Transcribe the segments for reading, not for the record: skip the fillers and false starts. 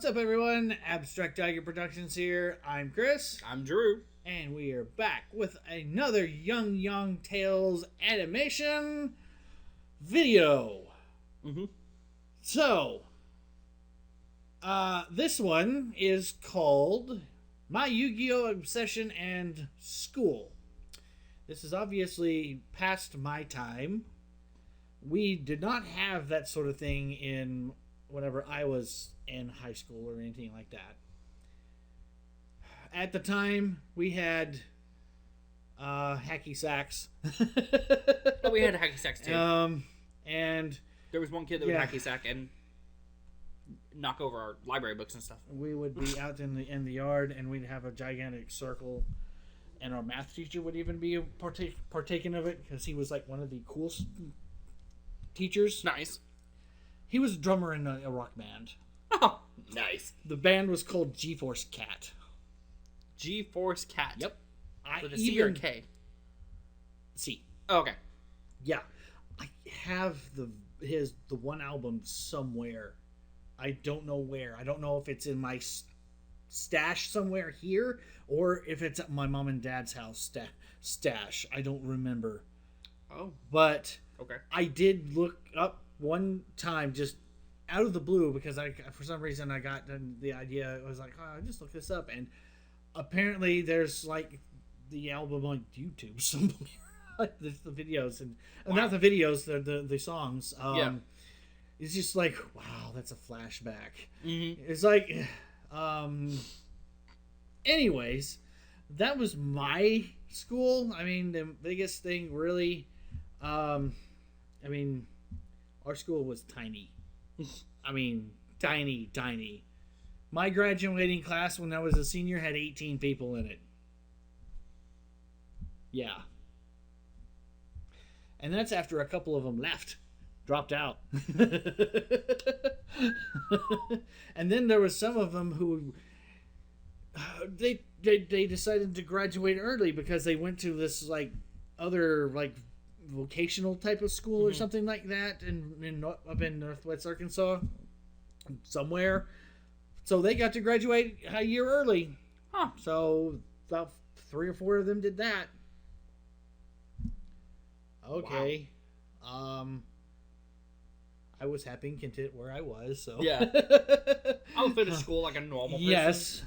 What's up, everyone? Abstract Tiger Productions here. I'm Chris, I'm Drew. and we are back with another Young Yong Tales animation video. So, this one is called My Yu-Gi-Oh! Obsession and School. This is obviously past my time. We did not have that sort of thing in whenever I was in high school or anything like that. At the time, we had hacky sacks. Oh, we had hacky sacks too. And there was one kid that would hacky sack and knock over our library books and stuff. We would be out in the yard, and we'd have a gigantic circle, and our math teacher would even be partaking of it because he was like one of the coolest teachers. Nice. He was a drummer in a rock band. Oh, nice. The band was called G-Force Cat. G-Force Cat. Yep. With a C or a K? C. Oh, okay. Yeah. I have the one album somewhere. I don't know where. I don't know if it's in my stash somewhere here or if it's at my mom and dad's house stash. I don't remember. Oh. But okay. I did look up one time just out of the blue because for some reason I got the idea. I was like, oh, I just look this up, and apparently there's like the album on YouTube somewhere. the videos and wow. Not the videos, the songs. Yeah. It's just like, wow, that's a flashback. Mm-hmm. It's like, anyways, that was my school. I mean, the biggest thing really, our school was tiny. I mean, tiny. My graduating class when I was a senior had 18 people in it. Yeah. And that's after a couple of them left. Dropped out. And then there was some of them who they decided to graduate early because they went to this like other like vocational type of school or something like that up in Northwest Arkansas somewhere. So they got to graduate a year early. Huh. So about 3 or 4 of them did that. Okay. Wow. I was happy and content where I was, so yeah. I would finish school like a normal person. Yes.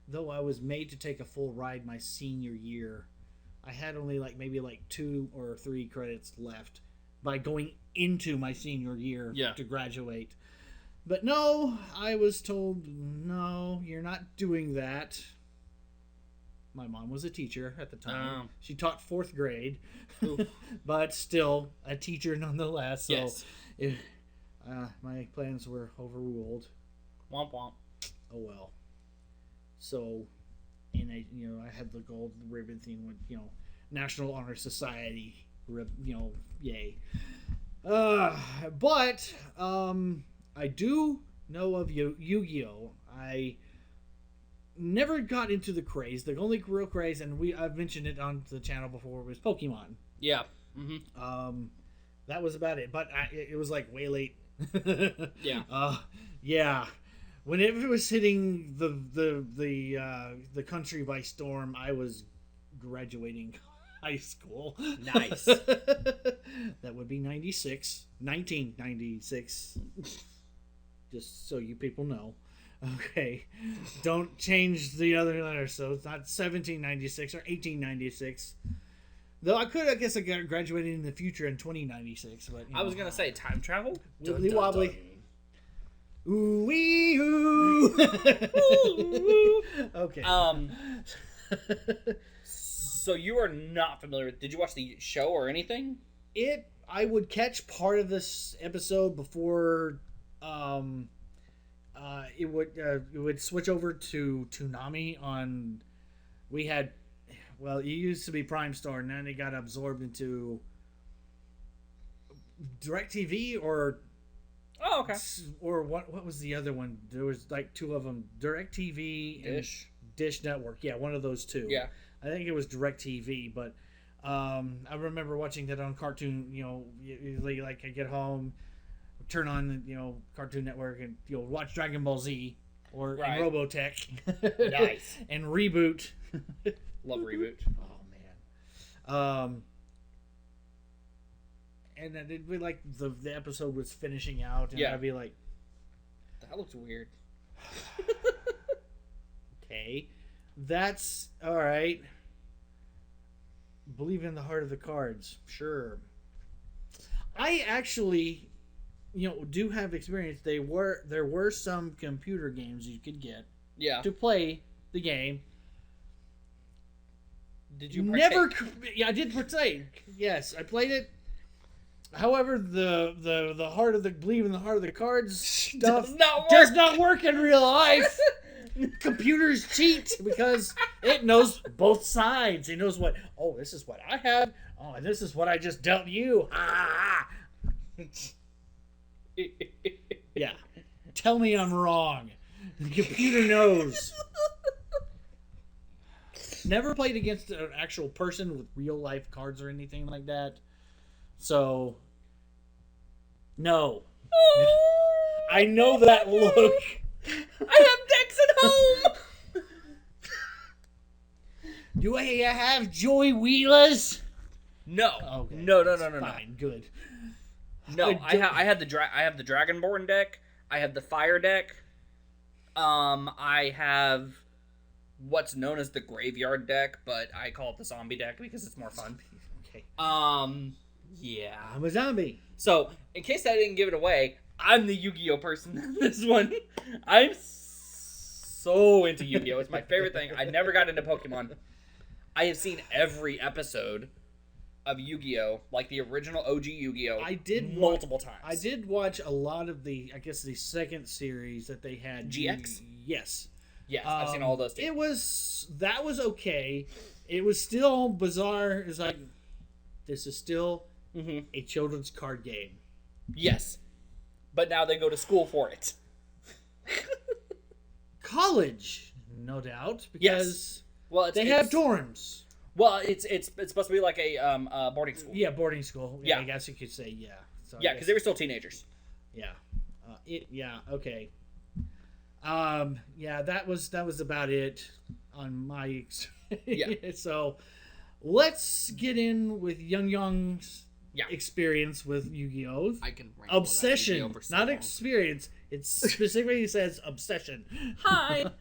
Though I was made to take a full ride my senior year. I had only maybe 2 or 3 credits left by going into my senior year to graduate. But no, I was told, no, you're not doing that. My mom was a teacher at the time. She taught 4th grade, but still a teacher nonetheless. So yes. My plans were overruled. Womp womp. Oh well. So, and I had the gold ribbon thing with National Honor Society, yay. But I do know of Yu-Gi-Oh. I never got into the craze. The only real craze, and I've mentioned it on the channel before, was Pokemon. Yeah. Mm-hmm. That was about it. But it was like way late. Yeah. Yeah. When it was hitting the country by storm, I was graduating high school. Nice. That would be 1996. Just so you people know. Okay. Don't change the other letters, so it's not 1796 or 1896. Though I guess I graduated in the future in 2096. But I was going to say time travel? Wibbly wobbly. Ooh wee ooh. Okay. So you are not familiar with... Did you watch the show or anything? I would catch part of this episode before it would switch over to Toonami on... We had... Well, it used to be Prime Star, and then it got absorbed into DirecTV or... Oh, okay. Or what was the other one? There was 2 of them. DirecTV and Dish Network. Yeah, one of those 2. Yeah. I think it was DirecTV, but I remember watching that on Cartoon, usually I get home, turn on Cartoon Network and watch Dragon Ball Z or Right. and Robotech. Nice. And Reboot. Love Reboot. Oh man. And then it'd be like the episode was finishing out, and Yeah. I'd be like, That looks weird. okay, that's all right. Believe in the heart of the cards, sure. I actually, do have experience. There were some computer games you could get Yeah. to play the game. Did you partake? Yeah, I did partake. Yes, I played it. However, the heart of the believe in the heart of the cards stuff does not work in real life. Computers cheat because it knows both sides. It knows this is what I have. Oh, and this is what I just dealt you. Yeah. Tell me I'm wrong. The computer knows. Never played against an actual person with real life cards or anything like that. So, no. I know that look. I have decks at home. Do I have Joy Wheelers? No. Okay. No. Fine, good. No, I have the Dragonborn deck. I have the Fire deck. I have what's known as the Graveyard deck, but I call it the Zombie deck because it's more fun. Okay. Yeah. I'm a zombie. So, in case I didn't give it away, I'm the Yu-Gi-Oh person in this one. I'm so into Yu-Gi-Oh. It's my favorite thing. I never got into Pokemon. I have seen every episode of Yu-Gi-Oh, like the original OG Yu-Gi-Oh, multiple times. I did watch a lot of the second series that they had. GX? Yes. Yes, I've seen all those too. That was okay. It was still bizarre. It's like, this is still a children's card game. Yes. But now they go to school for it. College, no doubt, because Yes. Well, they have dorms. Well, it's supposed to be like a boarding school. Yeah, boarding school. Yeah. I guess you could say yeah. So Yeah, because they were still teenagers. Yeah. Okay. Yeah, that was about it on my Yeah. So let's get in with Young Yong's experience with Yu-Gi-Oh. I can obsession, not experience. It specifically says obsession. Hi.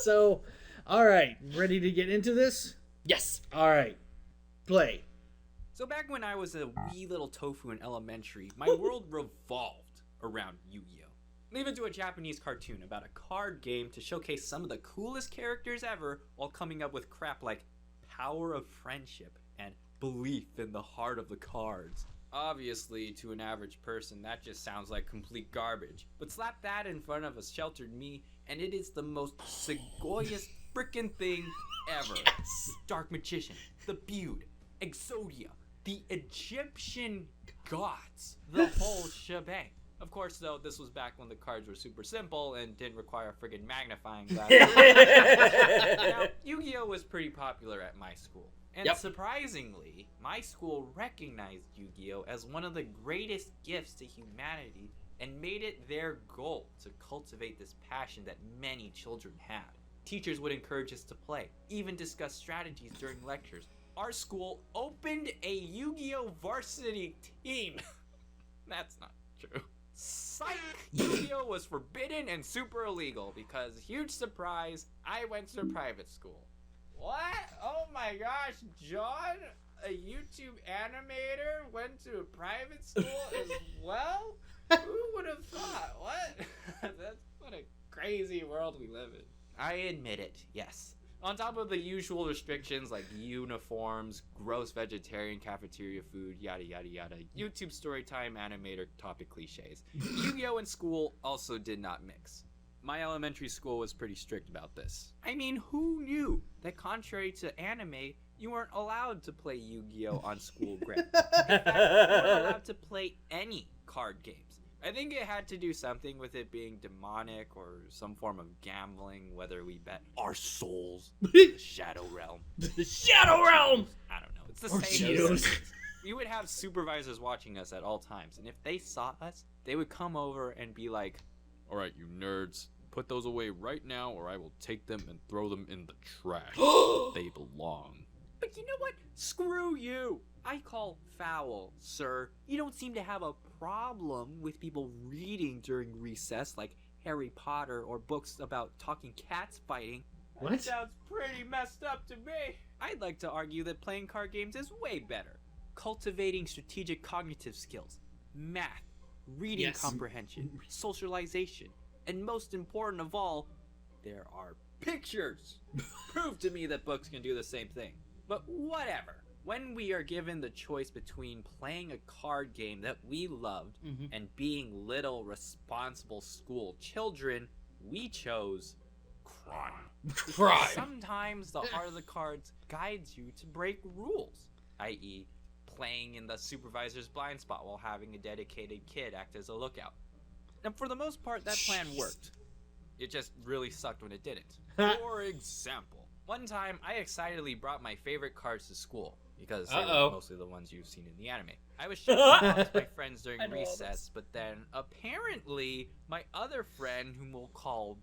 So, all right, ready to get into this? Yes. All right, play. So back when I was a wee little tofu in elementary, my world revolved around Yu-Gi-Oh! Leave it to a Japanese cartoon about a card game to showcase some of the coolest characters ever while coming up with crap like power of friendship and belief in the heart of the cards. Obviously, to an average person, that just sounds like complete garbage. But slap that in front of a sheltered me, and it is the most Segoyest frickin' thing ever. Yes. Dark Magician, the Bude, Exodia, the Egyptian gods, the whole shebang. Of course, though, this was back when the cards were super simple and didn't require a friggin' magnifying glass. Now, Yu-Gi-Oh! Was pretty popular at my school. And surprisingly, my school recognized Yu-Gi-Oh! As one of the greatest gifts to humanity and made it their goal to cultivate this passion that many children had. Teachers would encourage us to play, even discuss strategies during lectures. Our school opened a Yu-Gi-Oh! Varsity team. That's not true. Psych! Yu-Gi-Oh! Was forbidden and super illegal because, huge surprise, I went to private school. What? Oh my gosh, John, a YouTube animator, went to a private school as well? Who would have thought? What? What a crazy world we live in. I admit it, yes. On top of the usual restrictions like uniforms, gross vegetarian cafeteria food, yada yada yada, YouTube storytime animator topic cliches, Yu-Gi-Oh! In school also did not mix. My elementary school was pretty strict about this. I mean, who knew that contrary to anime, you weren't allowed to play Yu-Gi-Oh! On school grounds? In fact, you weren't allowed to play any card games. I think it had to do something with it being demonic or some form of gambling, whether we bet our souls in the Shadow Realm. The Shadow Realm! I don't know. It's the Or same. Cheetos. We would have supervisors watching us at all times, and if they saw us, they would come over and be like, All right, you nerds, put those away right now, or I will take them and throw them in the trash. They belong. "But you know what? Screw you! I call foul, sir. You don't seem to have a problem with people reading during recess, like Harry Potter or books about talking cats fighting." What? That sounds pretty messed up to me. I'd like to argue that playing card games is way better. Cultivating strategic cognitive skills, math, reading Yes. comprehension, socialization, and most important of all, there are pictures. Prove to me that books can do the same thing. But whatever. When we are given the choice between playing a card game that we loved Mhm. and being little responsible school children, we chose crime. Crime. Sometimes the heart of the cards guides you to break rules, i.e., playing in the supervisor's blind spot while having a dedicated kid act as a lookout. And for the most part, that plan worked. It just really sucked when it didn't. For example, one time I excitedly brought my favorite cards to school because they were mostly the ones you've seen in the anime. I was showing them off to my friends during I know all recess, but then apparently my other friend, whom we'll call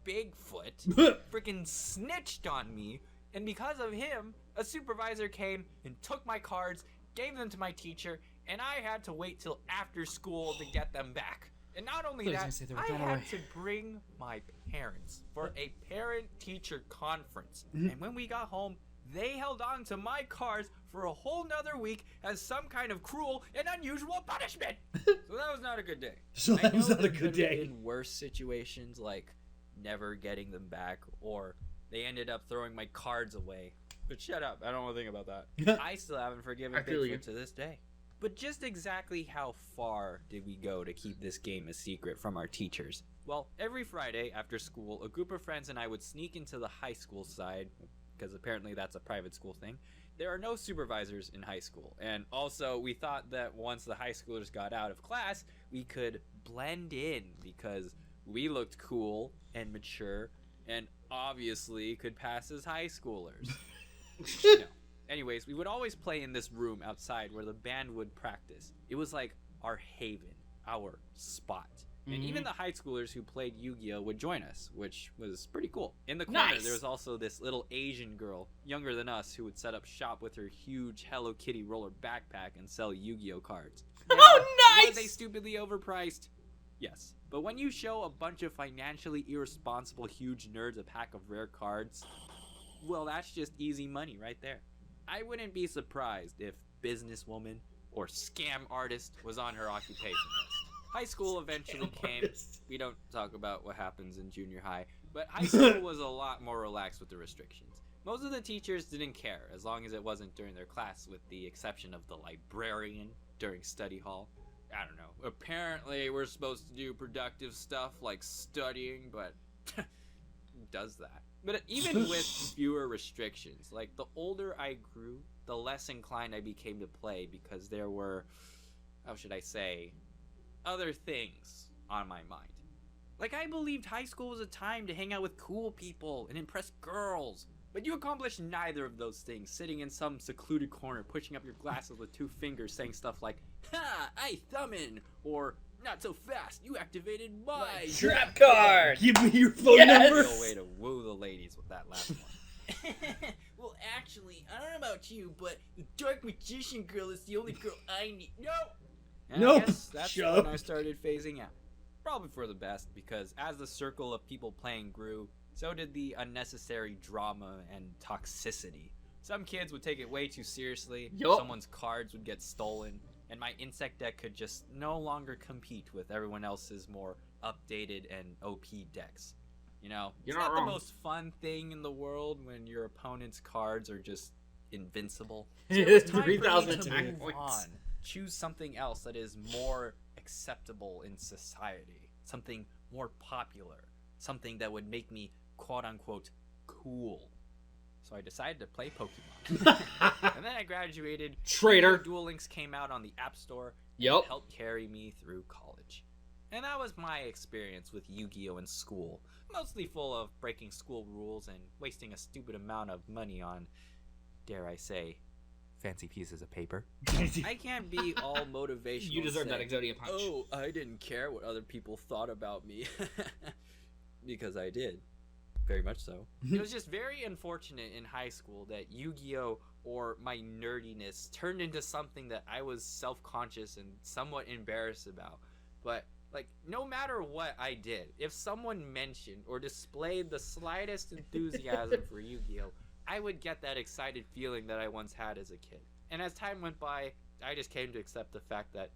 Bigfoot, freaking snitched on me, and because of him, a supervisor came and took my cards, gave them to my teacher, and I had to wait till after school to get them back. And not only I was that, gonna say they were I thrown had away. to bring my parents for a parent-teacher conference. And when we got home, they held on to my cards for a whole nother week as some kind of cruel and unusual punishment. So that was not a good day. So that was not a there good could have day. been worse situations like never getting them back, or they ended up throwing my cards away. But shut up, I don't want to think about that. I still haven't forgiven I feel you. Bigfoot to this day. But just exactly how far did we go to keep this game a secret from our teachers? Well, every Friday after school, a group of friends and I would sneak into the high school side, because apparently that's a private school thing. There are no supervisors in high school, and also we thought that once the high schoolers got out of class, we could blend in because we looked cool and mature and obviously could pass as high schoolers. No. Anyways, we would always play in this room outside where the band would practice. It was like our haven, our spot. And even the high schoolers who played Yu-Gi-Oh would join us, which was pretty cool. In the corner, Nice. there was also this little Asian girl, younger than us, who would set up shop with her huge Hello Kitty roller backpack and sell Yu-Gi-Oh cards. Now, Oh, were they nice! stupidly overpriced? Yes. But when you show a bunch of financially irresponsible huge nerds a pack of rare cards, well, that's just easy money right there. I wouldn't be surprised if businesswoman or scam artist was on her occupation list. High school eventually came. We don't talk about what happens in junior high, but high school was a lot more relaxed with the restrictions. Most of the teachers didn't care as long as it wasn't during their class, with the exception of the librarian during study hall. I don't know. Apparently, we're supposed to do productive stuff like studying, but who does that? But even with fewer restrictions, like the older I grew, the less inclined I became to play because there were, how should I say, other things on my mind. Like, I believed high school was a time to hang out with cool people and impress girls. But you accomplished neither of those things, sitting in some secluded corner, pushing up your glasses with 2 fingers, saying stuff like, "Ha, I thummin'," or "Not so fast, you activated my Trap card! Give me your phone Yes! number. Real way to woo the ladies with that last one. Well, actually, I don't know about you, but the Dark Magician girl is the only girl I need. No! And No! I guess that's Shut when up. I started phasing out. Probably for the best, because as the circle of people playing grew, so did the unnecessary drama and toxicity. Some kids would take it way too seriously, Yup. someone's cards would get stolen, and my insect deck could just no longer compete with everyone else's more updated and OP decks. You know, You're it's not not wrong. the most fun thing in the world when your opponent's cards are just invincible. It it is was time for me 3,000 to attack move points. on. Choose something else that is more acceptable in society, something more popular, something that would make me quote-unquote cool. So I decided to play Pokemon. And then I graduated. Traitor. Duel Links came out on the App Store. Yup. It helped carry me through college. And that was my experience with Yu-Gi-Oh! In school. Mostly full of breaking school rules and wasting a stupid amount of money on, dare I say, fancy pieces of paper. I I can't be all motivational. You deserve and that say, Exodia punch. Oh, I didn't care what other people thought about me. Because I did. Very much so. It was just very unfortunate in high school that Yu-Gi-Oh! Or my nerdiness turned into something that I was self-conscious and somewhat embarrassed about. But, like, no matter what I did, if someone mentioned or displayed the slightest enthusiasm for Yu-Gi-Oh! I would get that excited feeling that I once had as a kid. And as time went by, I just came to accept the fact that,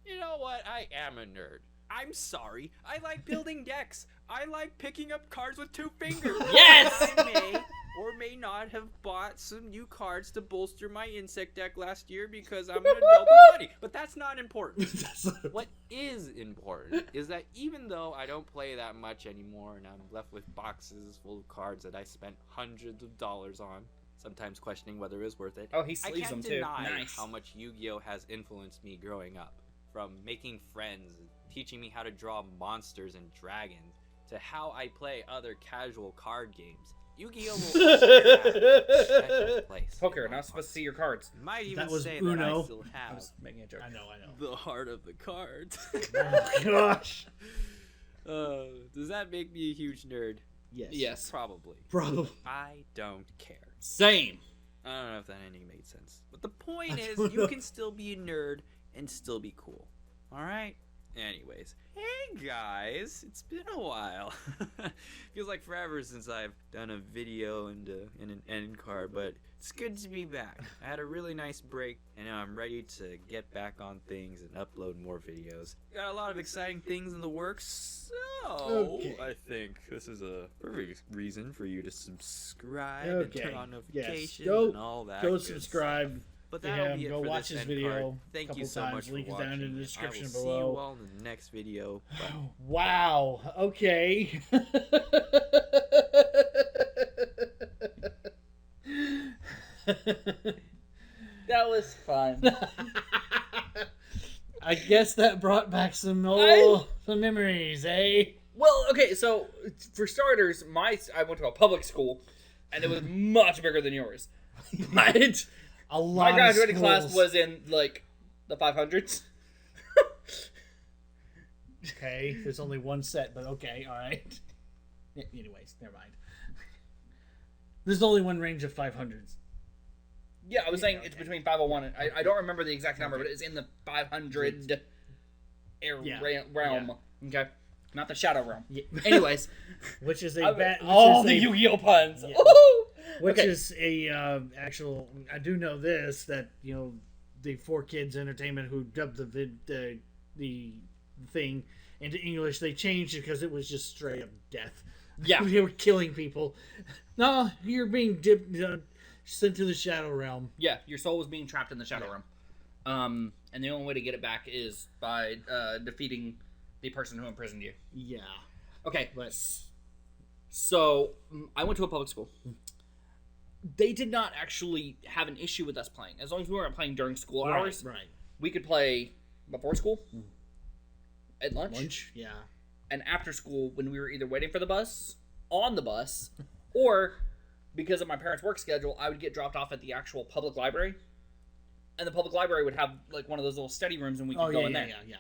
you know what, I am a nerd. I'm sorry. I like building decks. I like picking up cards with 2 fingers. Yes! I may or may not have bought some new cards to bolster my insect deck last year because I'm an adult with money. But that's not important. What is important is that even though I don't play that much anymore and I'm left with boxes full of cards that I spent hundreds of dollars on, sometimes questioning whether it was worth it, Oh, he I sleeves them can't too. deny Nice. how much Yu-Gi-Oh! Has influenced me growing up. From making friends, teaching me how to draw monsters and dragons, to how I play other casual card games. Yu-Gi-Oh! Will always have a special place. Poker, in my not supposed to see your cards. heart. Might even That was say Uno. that I still I have was making a joke. know. the heart of the cards. Oh gosh. Does that make me a huge nerd? Yes. Yes. Probably. Probably. I don't care. Same. I don't know if that ending made sense. But the point I is, don't you know. can still be a nerd and still be cool. Alright? Anyways. Hey guys! It's been a while. Feels like forever since I've done a video and an end card, but it's good to be back. I had a really nice break, and now I'm ready to get back on things and upload more videos. Got a lot of exciting things in the works, so Okay. I think this is a perfect reason for you to subscribe Okay. and turn on notifications Go- and all that. Go good subscribe. stuff. But to that'll him. be it Go for watch this his end video card. Thank couple you so times. much for Link is watching. down in the and description I will below. See you all in the next video. Bye. Wow. Okay. That was fun. I guess that brought back some some memories, eh? Well, okay, so for starters, I went to a public school, and it was much bigger than yours. But A lot my graduating of class schools. was in like the 500s. Okay, there's only one set, but okay, all right. Anyways, never mind. There's only one range of 500s. Yeah, I was saying okay. it's between 501 and I don't remember the exact number, but it's in the 500 Yeah. realm. Okay, not the shadow realm. Yeah. Anyways, Which is a I- bad. all the Yu-Gi-Oh puns. Yeah. Woohoo! Which Okay. is a actual. I do know this that the 4Kids Entertainment who dubbed the thing into English, they changed it because it was just straight up death. Yeah. They were killing people. No, you're being sent to the Shadow Realm. Yeah, your soul was being trapped in the Shadow Realm. And the only way to get it back is by defeating the person who imprisoned you. Yeah, Okay, but so I went to a public school. They did not actually have an issue with us playing. As long as we weren't playing during school hours, right. we could play before school, at Lunch, yeah. and after school when we were either waiting for the bus, on the bus, or because of my parents' work schedule, I would get dropped off at the actual public library. And the public library would have like one of those little study rooms and we could Oh go yeah, in yeah, there. yeah, yeah.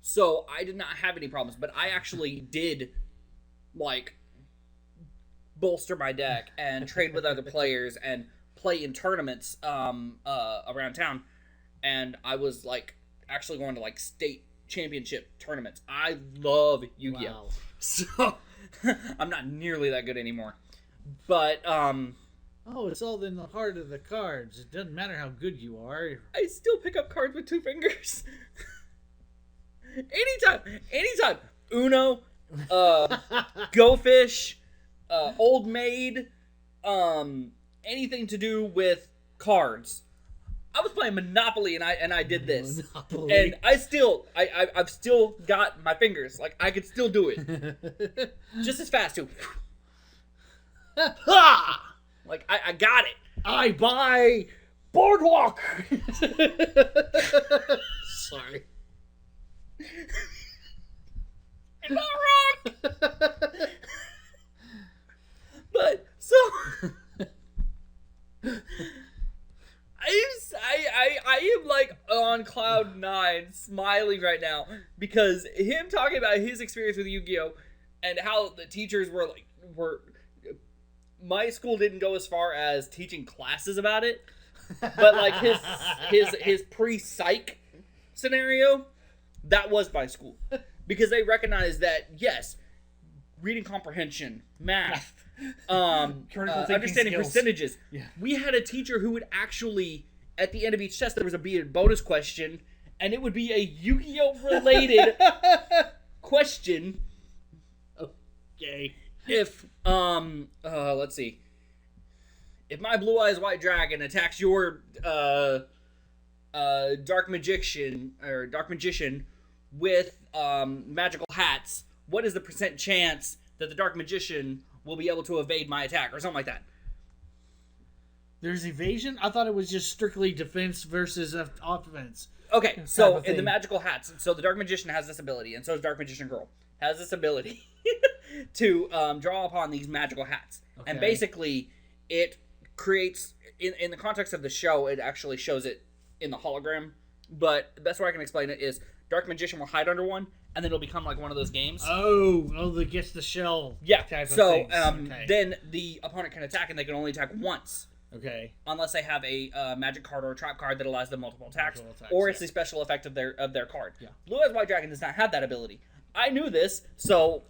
So I did not have any problems, but I actually did like bolster my deck and trade with other players and play in tournaments around town. And I was like actually going to like state championship tournaments. I love Yu-Gi-Oh! Wow. So I'm not nearly that good anymore. But Oh, it's all in the heart of the cards. It doesn't matter how good you are. I still pick up cards with 2 fingers. Anytime. Uno, Go Fish, Old Maid, anything to do with cards. I was playing Monopoly and I did this. Monopoly. And I've still got my fingers. Like I could still do it. Just as fast too. Like I got it. I buy Boardwalk. Sorry. You're not wrong. But so cloud nine, smiling right now because him talking about his experience with Yu-Gi-Oh and how the teachers were. My school didn't go as far as teaching classes about it, but like his pre-psych scenario, that was my school because they recognized that yes, reading comprehension, math, understanding skills. percentages. Yeah. We had a teacher who would actually, at the end of each test, there was a bonus question, and it would be a Yu-Gi-Oh related question. Okay. If let's see, if my blue eyes white dragon attacks your dark magician with magical hats, what is the % chance that the dark magician will be able to evade my attack or something like that? There's evasion? I thought it was just strictly defense versus offense. Okay, so of in the thing. magical hats, so the dark magician has this ability, and so does dark magician girl has this ability to draw upon these magical hats, and Okay. basically it creates in the context of the show, it actually shows it in the hologram. But the best way I can explain it is dark magician will hide under one, and then it'll become like one of those games. That gets the shell. Yeah. Type of So things. Okay. then the opponent can attack, and they can only attack once. Okay. Unless they have a magic card or a trap card that allows them multiple attacks, Multiple attacks, or it's yeah. the special effect of their card. Yeah. Blue Eyes White Dragon does not have that ability. I knew this, so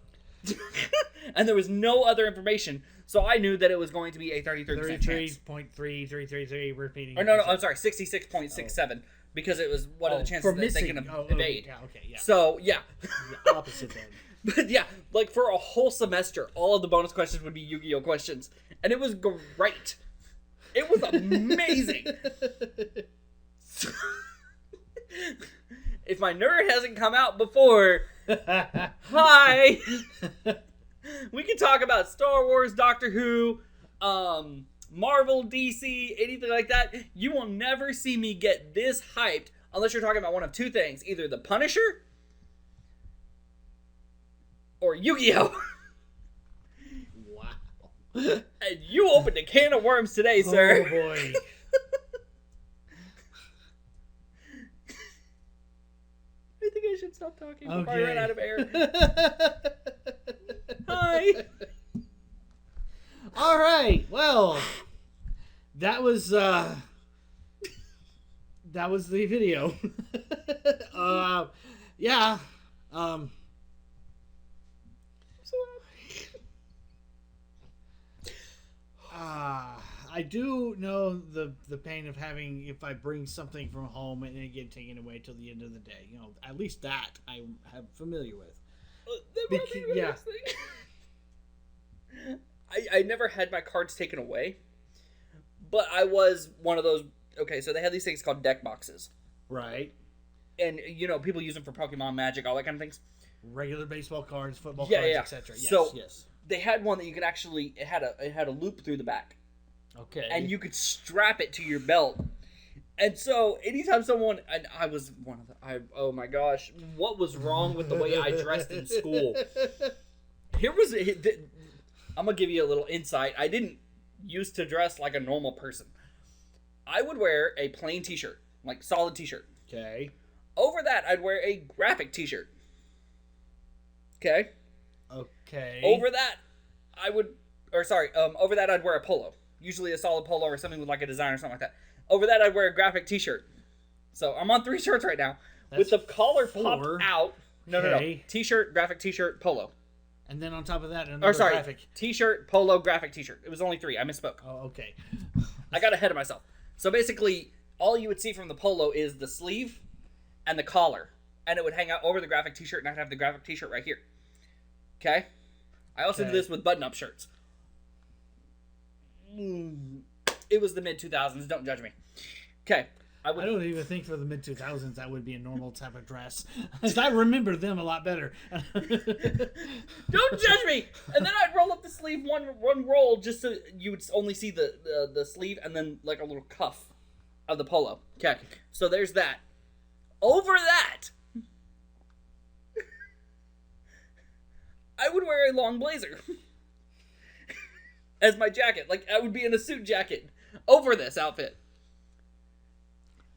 and there was no other information, so I knew that it was going to be a 33% chance. 33.3333 repeating. Or no, I'm sorry, 66.67 because it was one of the chances for that missing. they can Oh, evade. Yeah, okay, yeah. So yeah, The opposite then. but yeah, like for a whole semester, all of the bonus questions would be Yu-Gi-Oh questions, and it was great. It was amazing. If my nerd hasn't come out before, hi. We can talk about Star Wars, Doctor Who, Marvel, DC, anything like that. You will never see me get this hyped unless you're talking about one of two things: either The Punisher or Yu-Gi-Oh. Wow. And you opened a can of worms today, sir. Oh boy. I think I should stop talking before I Okay. run out of air. Hi. All right. Well, that was the video. Yeah. I do know the pain of having, if I bring something from home and it get taken away till the end of the day. You know, at least that I am familiar with. Yeah. I never had my cards taken away, but I was one of those. Okay, so they had these things called deck boxes, Right. and you know people use them for Pokemon, Magic, all that kind of things. Regular baseball cards, football Yeah, cards, yeah. etc. Yes, So- yes. They had one that you could actually it had a loop through the back, Okay. and you could strap it to your belt. And so anytime someone and I was one of the oh my gosh, what was wrong with the way I dressed in school? I'm gonna give you a little insight. I didn't used to dress like a normal person. I would wear a plain t-shirt, like solid t-shirt. Okay. Over that, I'd wear a graphic t-shirt. Okay. Okay. Over that, over that, I'd wear a polo. Usually a solid polo or something with like a design or something like that. Over that, I'd wear a graphic t-shirt. So I'm on 3 shirts right now. That's with the collar 4. popped out. No. Okay. T-shirt, graphic t-shirt, polo. And then on top of that, another Or sorry, graphic. t-shirt, polo, graphic t-shirt. It was only 3. I misspoke. Oh, okay. I got ahead of myself. So basically, all you would see from the polo is the sleeve and the collar. And it would hang out over the graphic t-shirt, and I'd have the graphic t-shirt right here. Okay? I also did Okay. this with button-up shirts. It was the mid-2000s. Don't judge me. Okay. I don't even think for the mid 2000s that would be a normal type of dress. 'Cause I remember them a lot better. Don't judge me. And then I'd roll up the sleeve one roll just so you would only see the sleeve and then like a little cuff of the polo. Okay. So there's that. Over that, I would wear a long blazer as my jacket. Like I would be in a suit jacket over this outfit.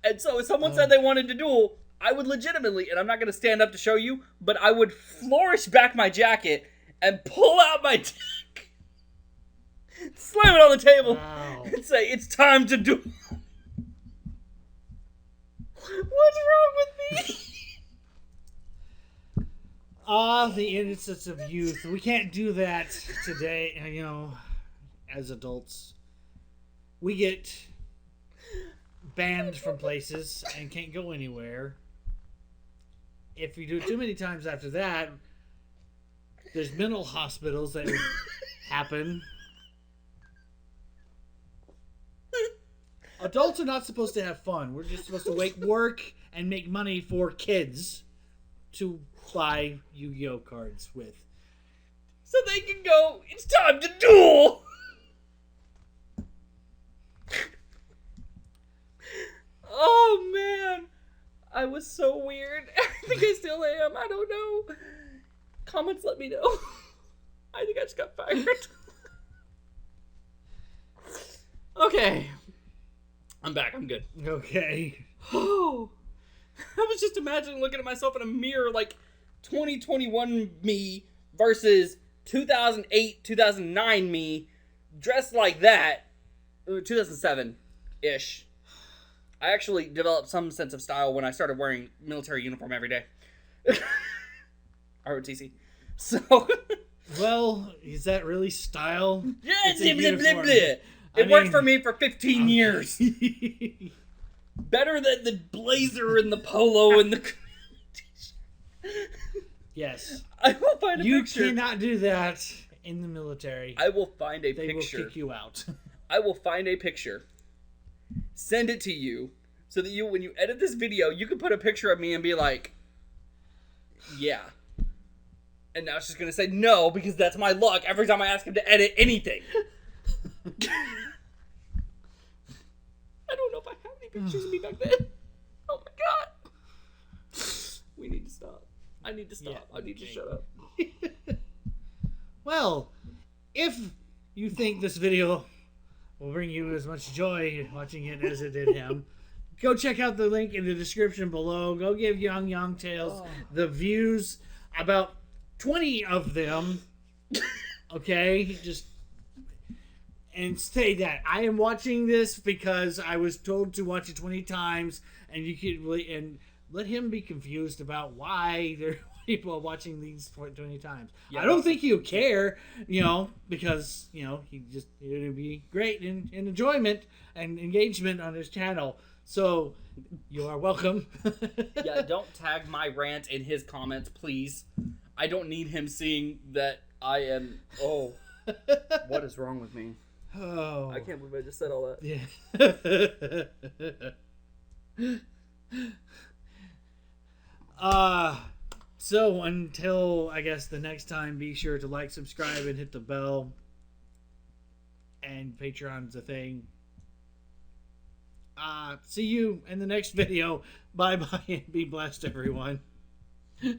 And so if someone said they wanted to duel, I would legitimately, and I'm not going to stand up to show you, but I would flourish back my jacket and pull out my dick, slam it on the table, Wow. and say, it's time to duel. What's wrong with me? The innocence of youth. We can't do that today, as adults. We get banned from places and can't go anywhere. If you do it too many times after that, there's mental hospitals that happen. Adults are not supposed to have fun. We're just supposed to work and make money for kids to buy Yu-Gi-Oh cards with. So they can go, it's time to duel! Oh, man. I was so weird. I think I still am. I don't know. Comments let me know. I think I just got fired. Okay. I'm back. I'm good. Okay. Oh. I was just imagining looking at myself in a mirror like 2021 me versus 2008, 2009 me dressed like that. 2007-ish. I actually developed some sense of style when I started wearing military uniform every day. ROTC. So. Well, is that really style? Yeah, It's a uniform. It worked for me for 15 years. years. Better than the blazer and the polo and the t-shirt. Yes. I will find a You picture. cannot do that in the military. I will find a They picture. will kick you out. I will find a picture. Send it to you so that you, when you edit this video, you can put a picture of me and be like, yeah. And now it's just going to say no because that's my luck every time I ask him to edit anything. I don't know if I have any pictures of me back then. Oh my god. We need to stop. I need to stop. Yeah, I need to okay. shut up. Well, if you think this video will bring you as much joy watching it as it did him, go check out the link in the description below. Go give Young Yong Tales the views, about 20 of them. Okay? Just and say that I am watching this because I was told to watch it 20 times, and you could really and let him be confused about why there are people watching these 20 times. Yeah, I don't think he'll care, because he just it'll be great and enjoyment and engagement on his channel. So you are welcome. Yeah, don't tag my rant in his comments, please. I don't need him seeing that I am. Oh, what is wrong with me? Oh, I can't believe I just said all that. yeah. So until I guess the next time, be sure to like, subscribe, and hit the bell. And Patreon's a thing. See you in the next video. Bye bye and be blessed, everyone. Oh,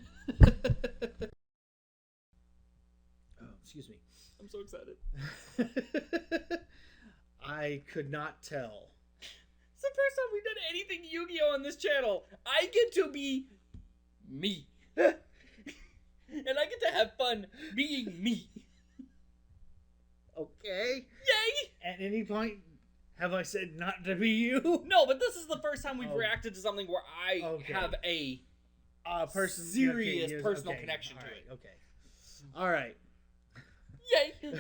excuse me. I'm so excited. I could not tell. It's the first time we've done anything Yu-Gi-Oh on this channel. I get to be me. And I get to have fun being me. Okay. Yay! At any point, have I said not to be you? No, but this is the first time we've Oh. reacted to something where I Okay. have a Person, serious yes, personal okay, connection all to right, it. Okay. All right. yay.